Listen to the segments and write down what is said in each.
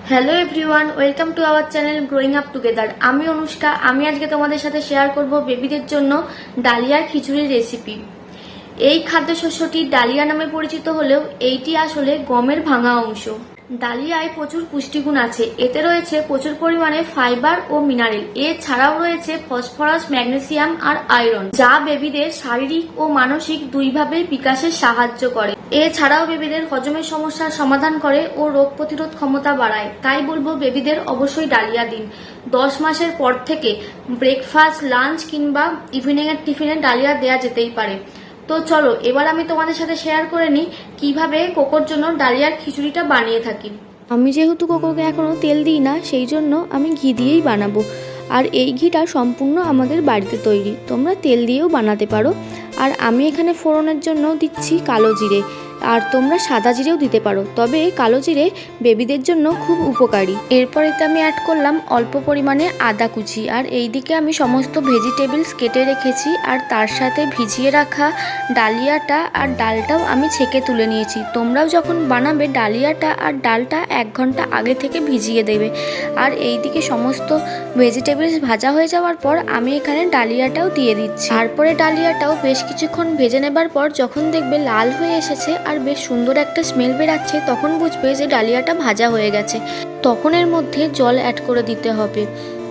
Hello everyone, welcome to our channel growing up together. আমি অনুষ্কা। আমি আজকে তোমাদের সাথে শেয়ার করব বেবিদের জন্য ডালিয়ার খিচুড়ির রেসিপি। এই খাদ্যশস্যটি ডালিয়া নামে পরিচিত হলেও এইটি আসলে গমের ভাঙা অংশ। ডালিয়ায় প্রচুর পুষ্টিগুণ আছে। এতে রয়েছে প্রচুর পরিমাণে ফাইবার ও মিনারেল। এছাড়াও রয়েছে ফসফরাস, ম্যাগনেসিয়াম আর আয়রন, যা বেবিদের শারীরিক ও মানসিক দুইভাবেই বিকাশে সাহায্য করে। এছাড়াও বেবিদের হজমের সমস্যার সমাধান করে ও রোগ প্রতিরোধ ক্ষমতা বাড়ায়। তাই বলবো বেবিদের অবশ্যই ডালিয়া দিন। 10 মাসের পর থেকে ব্রেকফাস্ট, লাঞ্চ কিংবা ইভিনিং এর টিফিনে ডালিয়া দেয়া যেতেই পারে। তো চলো এবার আমি তোমাদের সাথে শেয়ার করে নিই কিভাবে কোকোর জন্য ডালিয়ার খিচুড়িটা বানিয়ে থাকি। আমি যেহেতু কোকোকে এখনও তেল দিই না, সেই জন্য আমি ঘি দিয়েই বানাবো। আর এই ঘিটা সম্পূর্ণ আমাদের বাড়িতে তৈরি, তোমরা তেল দিয়েও বানাতে পারো। আর আমি এখানে ফোড়নের জন্য দিচ্ছি কালো জিরে, আর তোমরা সাদা জিরেও দিতে পারো, তবে কালো জিরে বেবিদের জন্য খুব উপকারী। এরপর এতে আমি অ্যাড করলাম অল্প পরিমাণে আদা কুচি, আর এই দিকে আমি সমস্ত ভেজিটেবলস কেটে রেখেছি, আর তার সাথে ভিজিয়ে রাখা ডালিয়াটা আর ডালটাও আমি ছেঁকে তুলে নিয়েছি। তোমরাও যখন বানাবে ডালিয়াটা আর ডালটা 1 ঘন্টা আগে থেকে ভিজিয়ে দেবে। আর এই দিকে সমস্ত ভেজিটেবলস ভাজা হয়ে যাওয়ার পর আমি এখানে ডালিয়াটাও দিয়ে দিচ্ছি। তারপরে ডালিয়াটাও বেশ কিছুক্ষণ ভেজে নেবার পর যখন দেখবে লাল হয়ে এসেছে আর বেশ সুন্দর একটা স্মেল বেরাচ্ছে, তখন বুঝবে যে ডালিয়াটা ভাজা হয়ে গেছে। তখন এর মধ্যে জল অ্যাড করে দিতে হবে।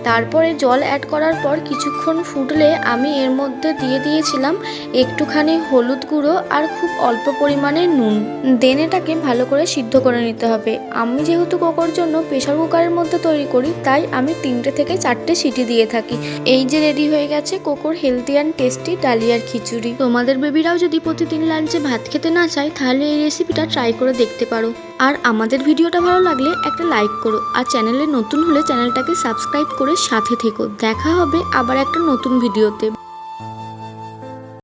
তারপরে জল অ্যাড করার পর কিছুক্ষণ ফুটলে আমি এর মধ্যে দিয়ে দিয়েছিলাম একটুখানি হলুদ গুঁড়ো আর খুব অল্প পরিমাণে নুন। দেন এটাকে ভালো করে সিদ্ধ করে নিতে হবে। আমি যেহেতু কোকোর জন্য প্রেসার কুকারের মধ্যে তৈরি করি, তাই আমি 3টে থেকে 4টে সিটি দিয়ে থাকি। এই যে রেডি হয়ে গেছে কোকোর হেলদি অ্যান্ড টেস্টি ডালিয়ার খিচুড়ি। তোমাদের বেবিরাও যদি প্রতিদিন লাঞ্চে ভাত খেতে না চায়, তাহলে এই রেসিপিটা ট্রাই করে দেখতে পারো। আর আমাদের ভিডিওটা ভালো লাগলে একটা লাইক করো, আর চ্যানেলে নতুন হলে চ্যানেলটাকে সাবস্ক্রাইব করে সাথে থেকো। দেখা হবে আবার একটা নতুন ভিডিওতে।